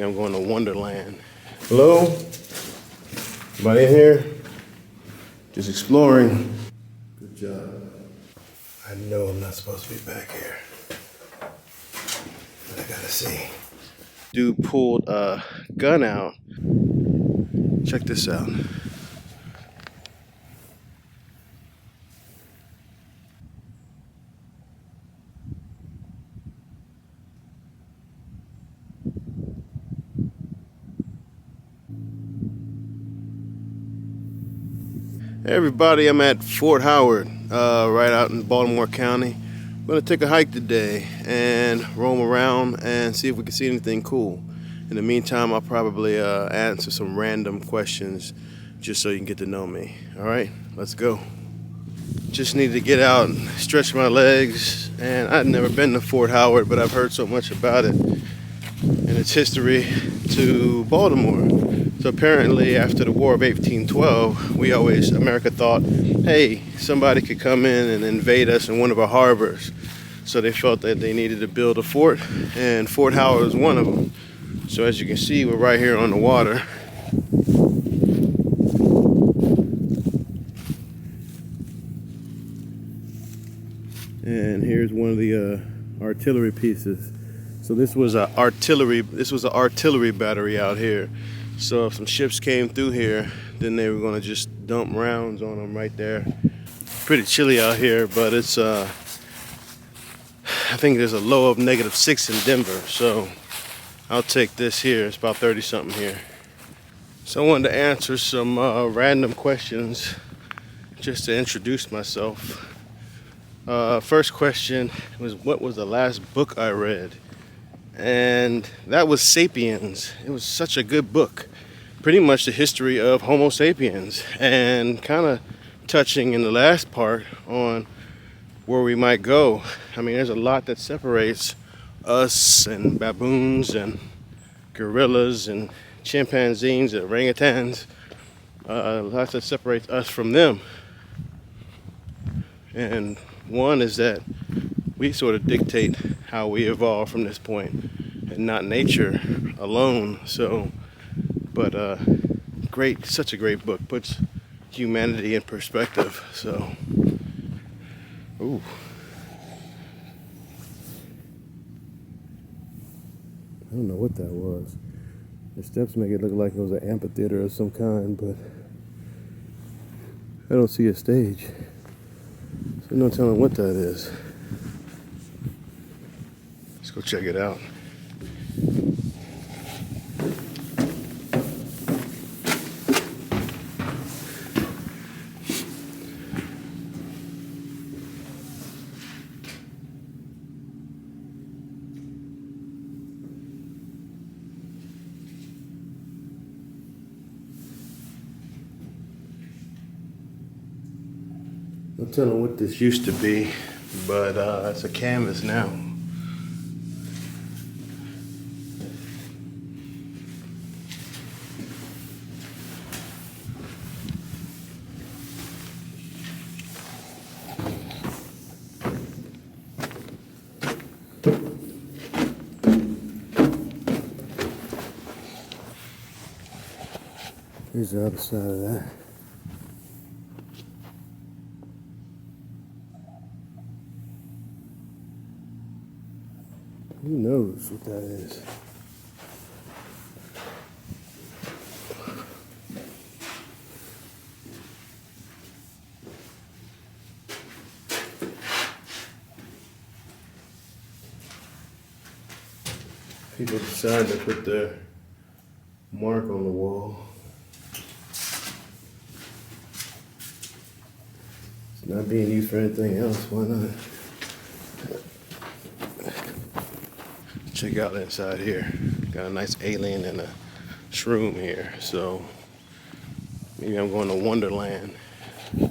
I'm going to Wonderland. Hello? Anybody in here? Just exploring. Good job. I know I'm not supposed to be back here, but I gotta see. Dude pulled a gun out. Check this out. Hey everybody, I'm at Fort Howard, right out in Baltimore County. I'm gonna take a hike today and roam around and see if we can see anything cool. In the meantime, I'll probably answer some random questions just so you can get to know me. All right, let's go. Just need to get out and stretch my legs. And I've never been to Fort Howard, but I've heard so much about it and its history to Baltimore. So apparently after the War of 1812, America thought, hey, somebody could come in and invade us in one of our harbors. So they felt that they needed to build a fort, and Fort Howard was one of them. So as you can see, we're right here on the water. And here's one of the artillery pieces. So this was an artillery battery out here. So if some ships came through here, then they were gonna just dump rounds on them right there. Pretty chilly out here, but it's I think there's a low of -6 in Denver. So I'll take this here. It's about 30 something here. So I wanted to answer some random questions just to introduce myself. First question was, what was the last book I read? And that was Sapiens. It was such a good book. Pretty much the history of Homo sapiens, and kind of touching in the last part on where we might go. I mean, there's a lot that separates us and baboons and gorillas and chimpanzees and orangutans. A lot that separates us from them. And one is that we sort of dictate how we evolve from this point, and not nature alone. So, but such a great book, puts humanity in perspective. So, ooh. I don't know what that was. The steps make it look like it was an amphitheater of some kind, but I don't see a stage. So no telling what that is. Let's go check it out. No telling what this used to be, but it's a canvas now. Here's the other side of that. Who knows what that is? People decide to put their mark on the wall. It's not being used for anything else. Why not? Check out inside here. Got a nice alien and a shroom here. So maybe I'm going to Wonderland. I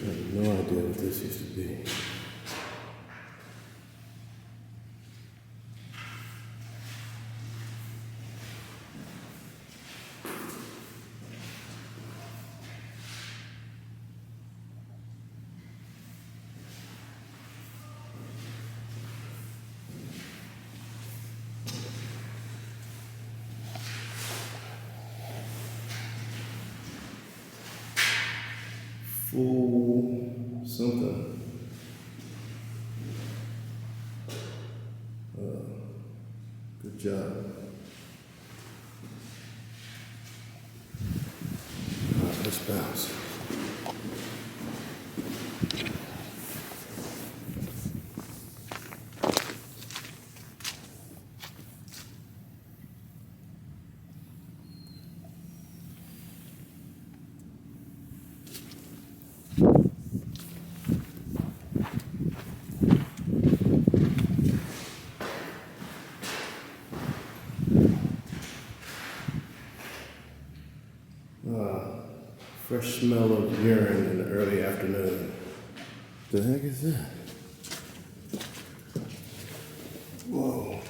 have no idea what this used to be. full something. Good job. All right, let's bounce. Fresh smell of urine in the early afternoon. The heck is that? Whoa.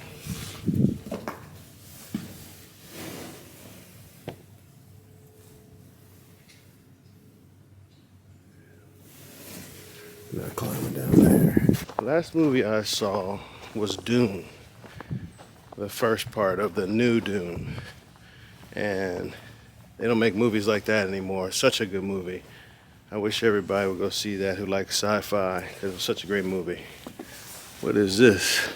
Not climbing down there. The last movie I saw was Dune. The first part of the new Dune. And they don't make movies like that anymore. Such a good movie. I wish everybody would go see that who likes sci-fi, because it was such a great movie. What is this?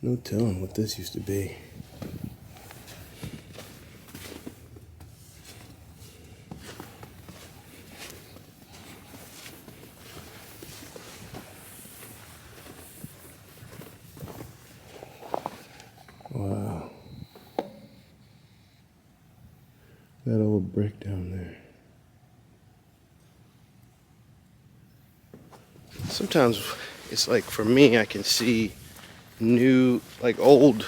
No telling what this used to be. Wow. That old brick down there. Sometimes it's like, for me, I can see new, like old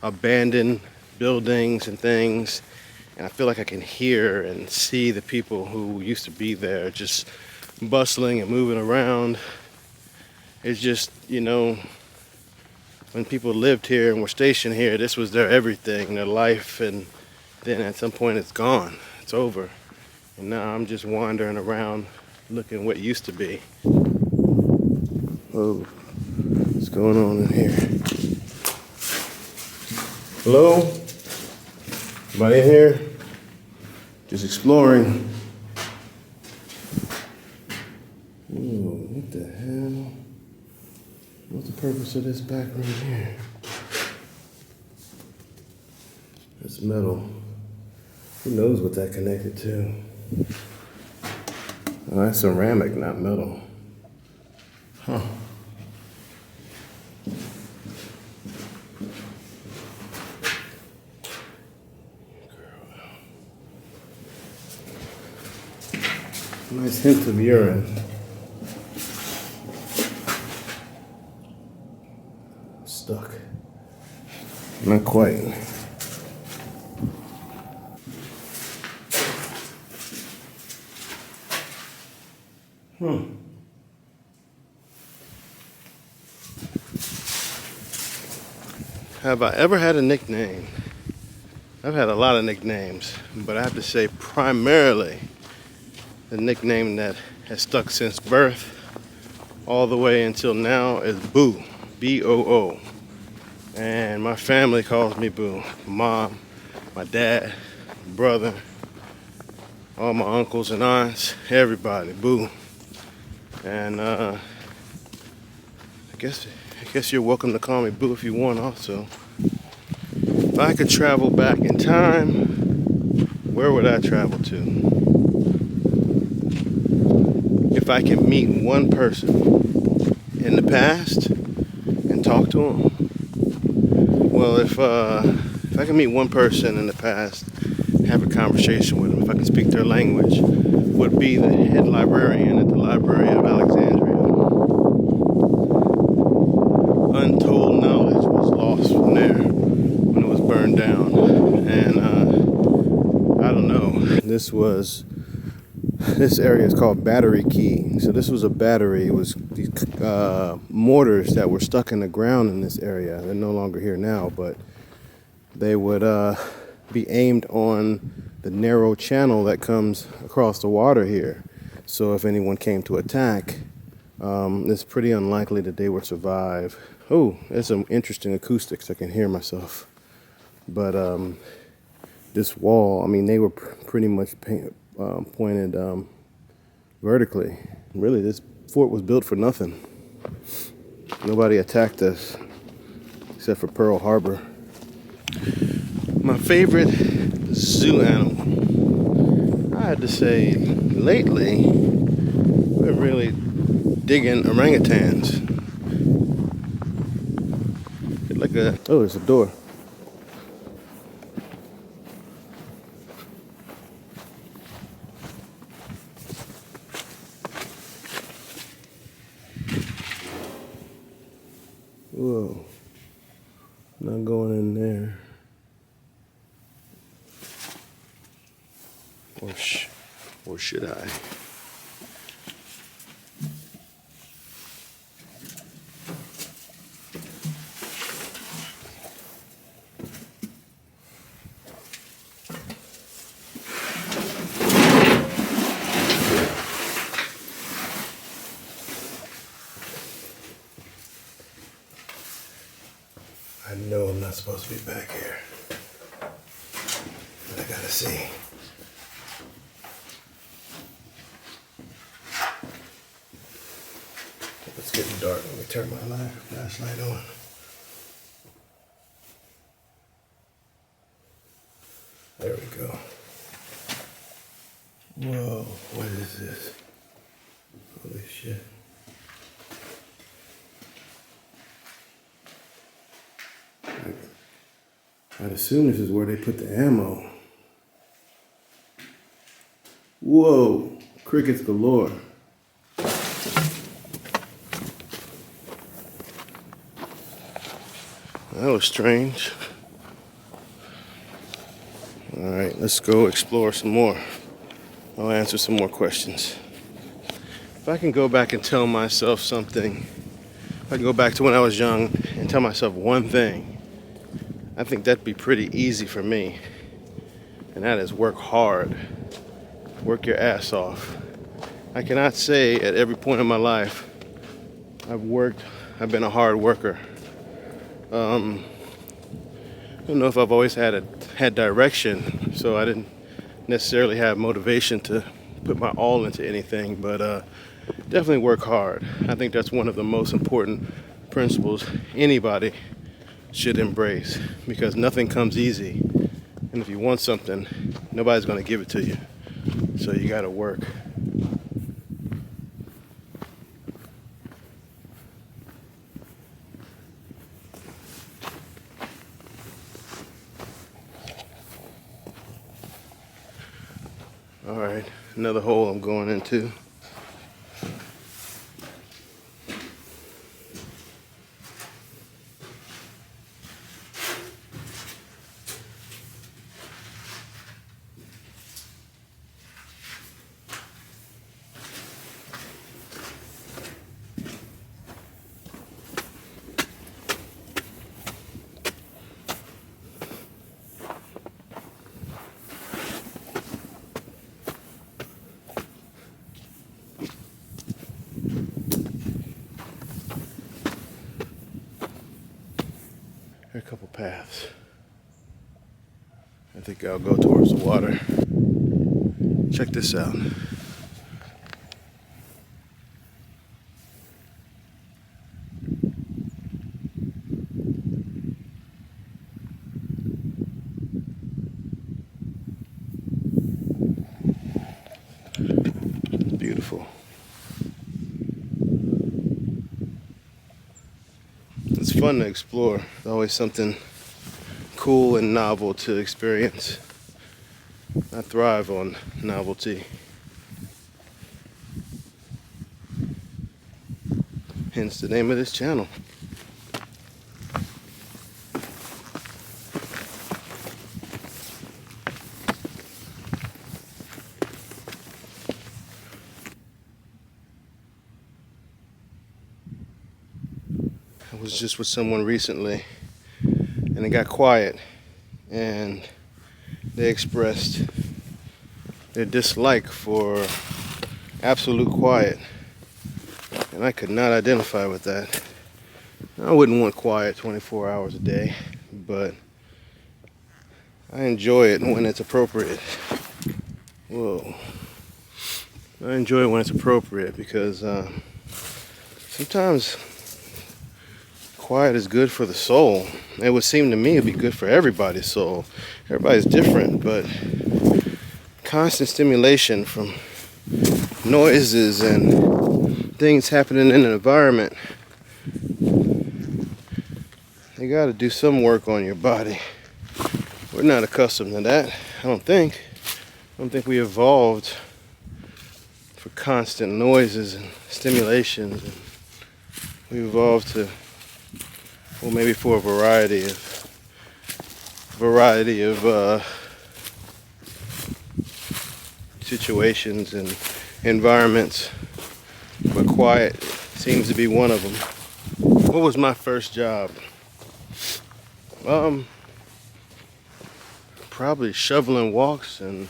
abandoned buildings and things, and I feel like I can hear and see the people who used to be there just bustling and moving around. It's just, you know, when people lived here and were stationed here, this was their everything, their life, and then at some point it's gone, it's over. And now I'm just wandering around looking what used to be. Oh, what's going on in here? Hello? Anybody in here? Just exploring. Whoa, what the hell? What's the purpose of this back room here? That's metal. Who knows what that connected to? Oh, that's ceramic, not metal. Huh. Nice hint of urine. Stuck. Not quite. Have I ever had a nickname? I've had a lot of nicknames, but I have to say primarily the nickname that has stuck since birth all the way until now is Boo, B-O-O. And my family calls me Boo. Mom, my dad, brother, all my uncles and aunts, everybody, Boo. And I guess you're welcome to call me Boo if you want also. If I could travel back in time, where would I travel to? If I can meet one person in the past and talk to him, well, if I can meet one person in the past, have a conversation with them, if I can speak their language, would be the head librarian at the Library of Alexandria. Untold knowledge was lost from there when it was burned down, and I don't know. This area is called Battery Key. So this was a battery. It was these mortars that were stuck in the ground in this area. They're no longer here now, but they would be aimed on the narrow channel that comes across the water here. So if anyone came to attack, it's pretty unlikely that they would survive. Oh, there's some interesting acoustics. I can hear myself. But this wall, I mean, they were pretty much pointed vertically. Really, this fort was built for nothing. Nobody attacked us except for Pearl Harbor. My favorite zoo animal, I had to say lately, we're really digging orangutans. Oh, there's a door. Whoa, not going in there. Or should I? I know I'm not supposed to be back here, but I gotta see. It's getting dark. Let me turn my flashlight on. There we go. Whoa, what is this? Holy shit. I'd assume this is where they put the ammo. Whoa, crickets galore. That was strange. All right, let's go explore some more. I'll answer some more questions. If I can go back and tell myself something, if I can go back to when I was young and tell myself one thing, I think that'd be pretty easy for me. And that is work hard. Work your ass off. I cannot say at every point in my life I've been a hard worker. I don't know if I've always had direction, so I didn't necessarily have motivation to put my all into anything, but definitely work hard. I think that's one of the most important principles anybody should embrace, because nothing comes easy, and if you want something, nobody's going to give it to you, so you got to work. All right, another hole I'm going into. There are a couple paths. I think I'll go towards the water. Check this out. Beautiful. It's fun to explore. There's always something cool and novel to experience. I thrive on novelty. Hence the name of this channel. I was just with someone recently and it got quiet and they expressed their dislike for absolute quiet, and I could not identify with that. I wouldn't want quiet 24 hours a day, but I enjoy it when it's appropriate. Whoa. I enjoy it when it's appropriate because sometimes quiet is good for the soul. It would seem to me it'd be good for everybody's soul. Everybody's different, but constant stimulation from noises and things happening in an environment, you got to do some work on your body. We're not accustomed to that, I don't think. I don't think we evolved for constant noises and stimulations. And we evolved to, well, maybe for a variety of situations and environments, but quiet seems to be one of them. What was my first job? Probably shoveling walks and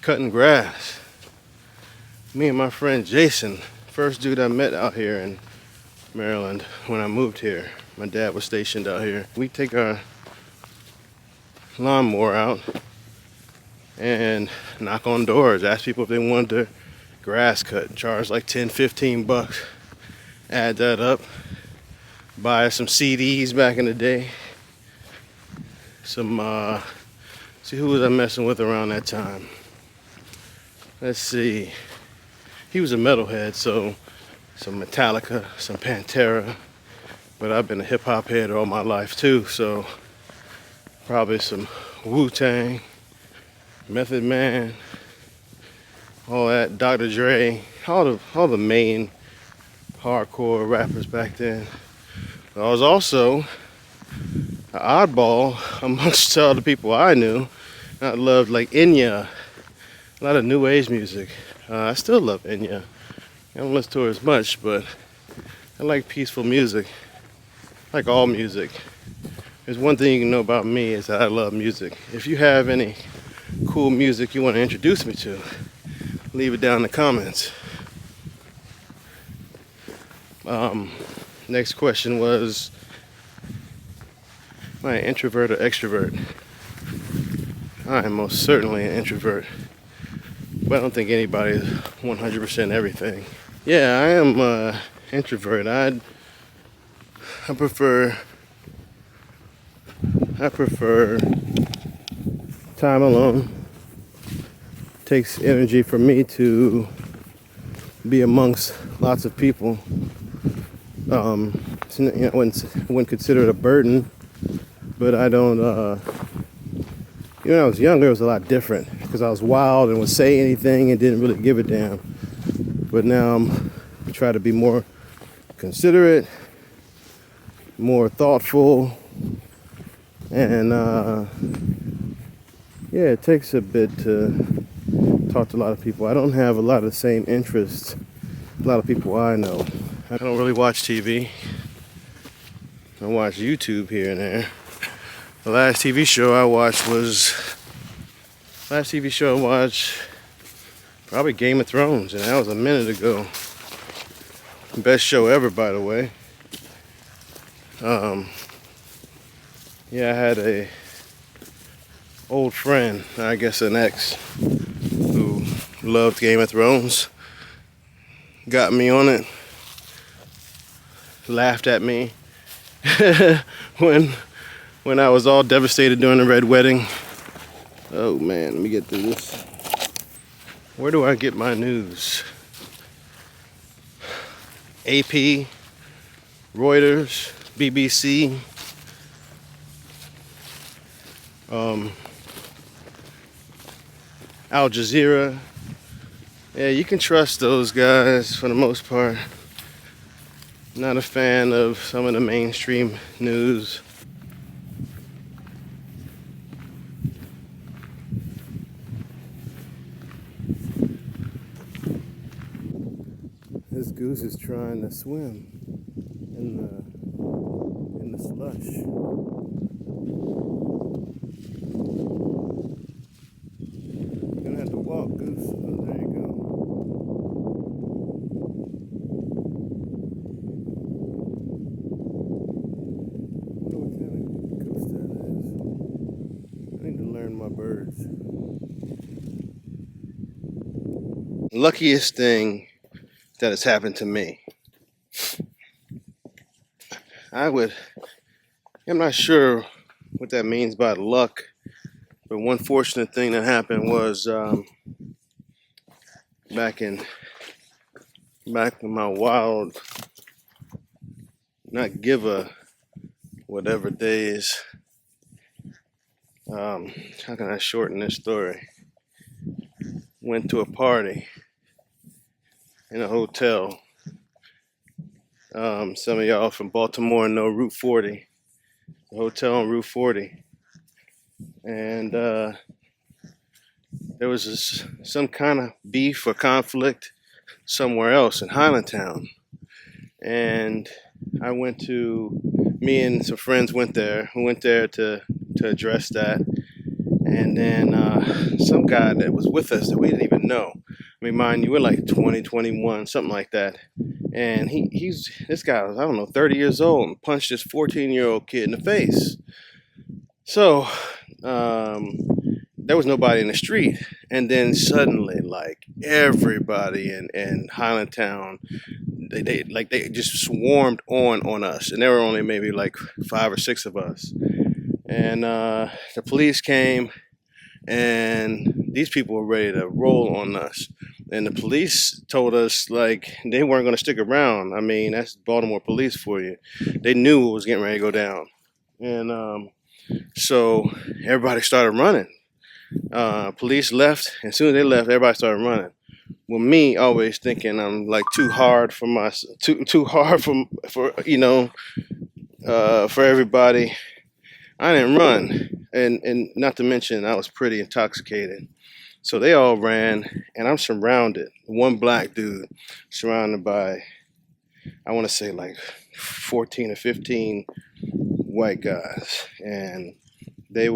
cutting grass. Me and my friend Jason, first dude I met out here in Maryland when I moved here. My dad was stationed out here. We take our lawnmower out and knock on doors, ask people if they wanted their grass cut, charge like $10-15. Add that up, buy some CDs back in the day. See, who was I messing with around that time? Let's see. He was a metalhead, so some Metallica, some Pantera, but I've been a hip hop head all my life too, so probably some Wu-Tang, Method Man, all that, Dr. Dre, all the main hardcore rappers back then. But I was also an oddball amongst all the people I knew. I loved like Enya, a lot of new age music. I still love Enya. I don't listen to her as much, but I like peaceful music. I like all music. There's one thing you can know about me is that I love music. If you have any cool music you want to introduce me to, leave it down in the comments. Next question was, am I an introvert or extrovert? I am most certainly an introvert, but I don't think anybody is 100% everything. Yeah, I am an introvert. I prefer time alone. It takes energy for me to be amongst lots of people. I wouldn't consider it a burden, but I don't. When I was younger, it was a lot different because I was wild and would say anything and didn't really give a damn. But now I try to be more considerate, more thoughtful, and yeah, it takes a bit to talk to a lot of people. I don't have a lot of the same interests a lot of people I know. I don't really watch TV. I watch YouTube here and there. The last TV show I watched probably Game of Thrones, and that was a minute ago. Best show ever, by the way. Yeah, I had a old friend, I guess an ex, who loved Game of Thrones. Got me on it. Laughed at me when I was all devastated during the Red Wedding. Oh man, let me get through this. Where do I get my news? AP, Reuters, BBC, Al Jazeera. Yeah, you can trust those guys for the most part. Not a fan of some of the mainstream news. This goose is trying to swim in the slush. You're gonna have to walk, goose. Oh, there you go. What kind of admiring my birds. Luckiest thing that has happened to me. I would, I'm not sure what that means by luck, but one fortunate thing that happened was back in back in my wild, not giver, whatever days. How can I shorten this story? Went to a party in a hotel. Some of y'all from Baltimore know Route 40, the hotel on Route 40, and there was some kind of beef or conflict somewhere else in Highlandtown, and me and some friends went there. We went there to address that, and then some guy that was with us that we didn't even know. I mean, mind you, we're like 20, 21, something like that. And this guy was, I don't know, 30 years old and punched this 14-year-old kid in the face. So there was nobody in the street. And then suddenly, like everybody in Highlandtown, they just swarmed on us. And there were only maybe like 5 or 6 of us. And the police came, and these people were ready to roll on us. And the police told us like they weren't going to stick around. I mean, that's Baltimore police for you. They knew what was getting ready to go down. And so everybody started running. Police left. As soon as they left, everybody started running. Well, me always thinking I'm like too hard for for everybody. I didn't run, and not to mention I was pretty intoxicated. So they all ran, and I'm surrounded. One black dude surrounded by, I want to say like 14 or 15 white guys, and they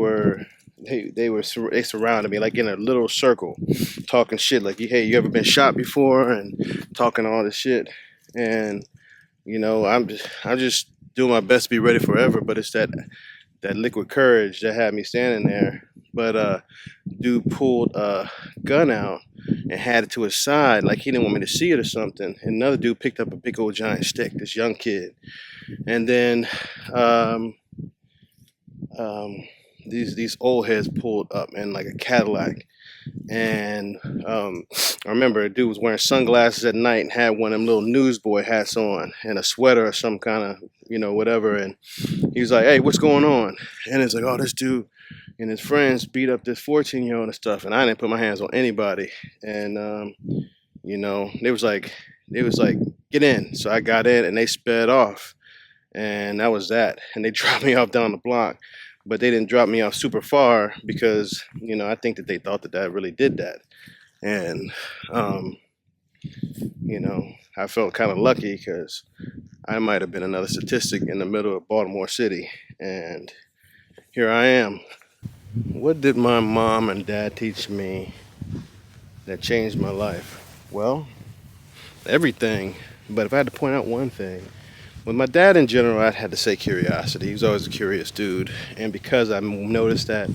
surrounded me like in a little circle, talking shit like, "Hey, you ever been shot before?" and talking all this shit. And I'm just doing my best to be ready forever, but it's that liquid courage that had me standing there. But dude pulled a gun out and had it to his side like he didn't want me to see it or something. And another dude picked up a big old giant stick, this young kid. And then these old heads pulled up in like a Cadillac. And I remember a dude was wearing sunglasses at night and had one of them little newsboy hats on and a sweater or some kind of, whatever. And he was like, "Hey, what's going on?" And it's like, "Oh, this dude and his friends beat up this 14-year-old and stuff." And I didn't put my hands on anybody. And, they was like, "Get in." So I got in and they sped off. And that was that. And they dropped me off down the block. But they didn't drop me off super far because, I think that they thought that I really did that. And, I felt kind of lucky because I might have been another statistic in the middle of Baltimore City. And here I am. What did my mom and dad teach me that changed my life? Well, everything. But if I had to point out one thing, with my dad in general, I'd have to say curiosity. He was always a curious dude. And because I noticed that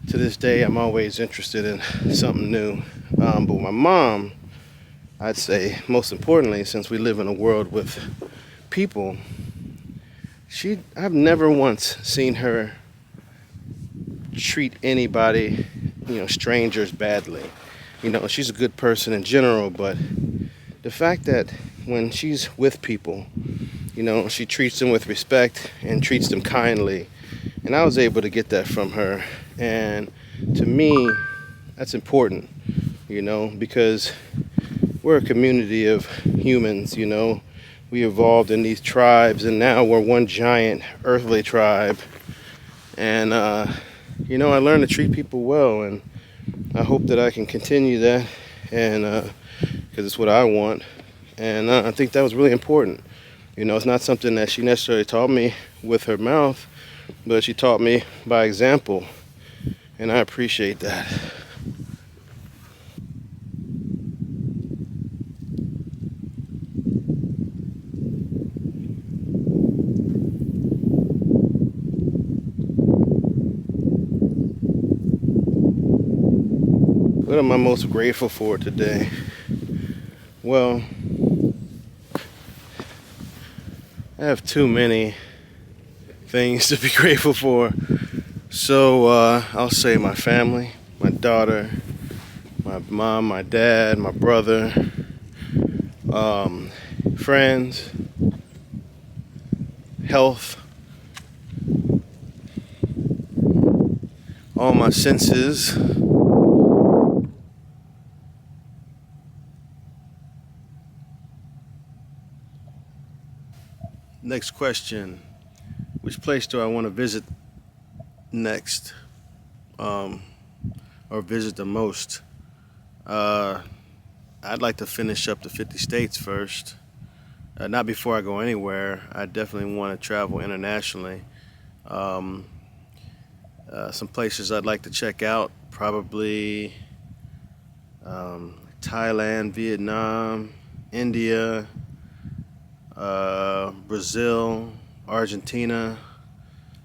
to this day, I'm always interested in something new. But with my mom, I'd say most importantly, since we live in a world with people, I've never once seen her treat anybody, strangers badly. She's a good person in general, but the fact that when she's with people, she treats them with respect and treats them kindly. And I was able to get that from her. And to me, that's important, because we're a community of humans, We evolved in these tribes, and now we're one giant earthly tribe. And, I learned to treat people well, and I hope that I can continue that, and because it's what I want. And I think that was really important. It's not something that she necessarily taught me with her mouth, but she taught me by example, and I appreciate that. What am I most grateful for today? Well, I have too many things to be grateful for. So I'll say my family, my daughter, my mom, my dad, my brother, friends, health, all my senses. Next question. Which place do I want to visit next? Or visit the most? I'd like to finish up the 50 states first. Not before I go anywhere. I definitely want to travel internationally. Some places I'd like to check out, probably Thailand, Vietnam, India, Brazil, Argentina.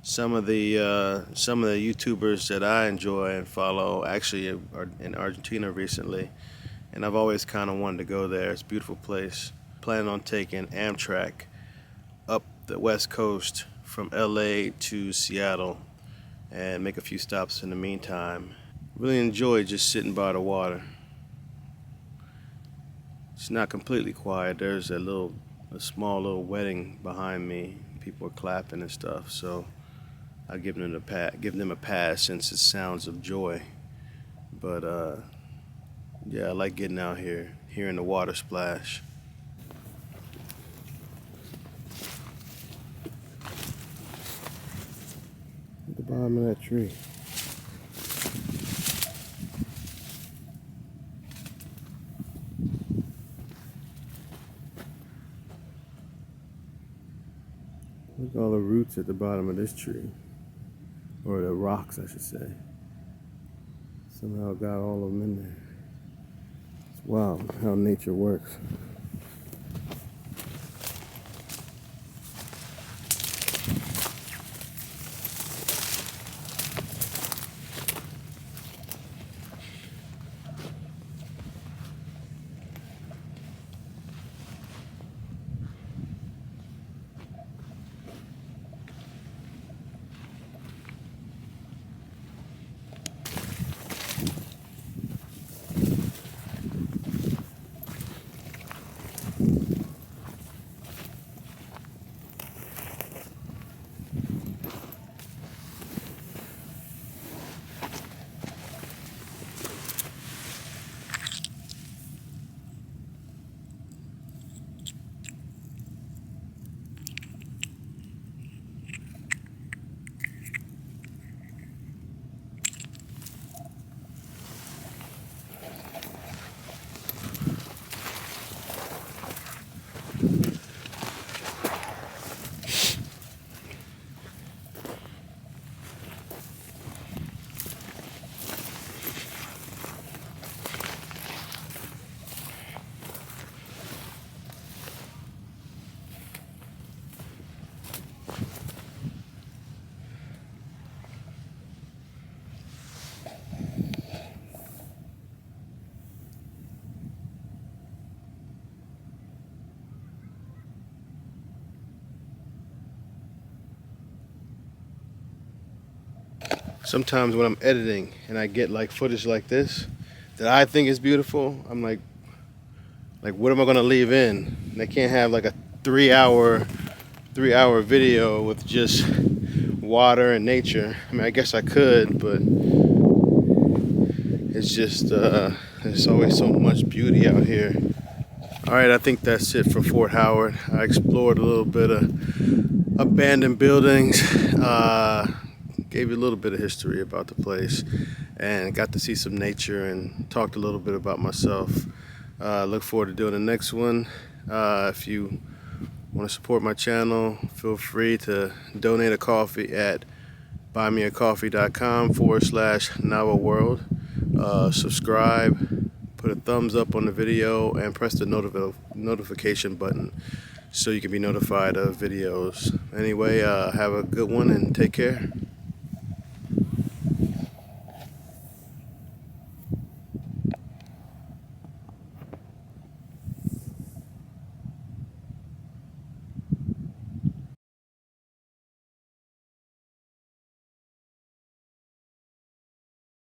Some of the YouTubers that I enjoy and follow actually are in Argentina recently, and I've always kind of wanted to go there. It's a beautiful place. Planning on taking Amtrak up the West Coast from LA to Seattle and make a few stops in the meantime. Really enjoy just sitting by the water. It's not completely quiet. There's a small little wedding behind me. People are clapping and stuff, so I'll give them a pass since it's sounds of joy. But yeah, I like getting out here, hearing the water splash. At the bottom of that tree. Look at all the roots at the bottom of this tree. Or the rocks, I should say. Somehow got all of them in there. It's wild how nature works. Sometimes when I'm editing and I get like footage like this that I think is beautiful, I'm like what am I gonna leave in? And I can't have like a 3 hour video with just water and nature. I mean, I guess I could, but it's just there's always so much beauty out here. All right, I think that's it for Fort Howard. I explored a little bit of abandoned buildings. Gave you a little bit of history about the place and got to see some nature and talked a little bit about myself. Look forward to doing the next one. If you want to support my channel, feel free to donate a coffee at buymeacoffee.com/NavaWorld. Subscribe, put a thumbs up on the video, and press the notification button so you can be notified of videos. Anyway, have a good one and take care.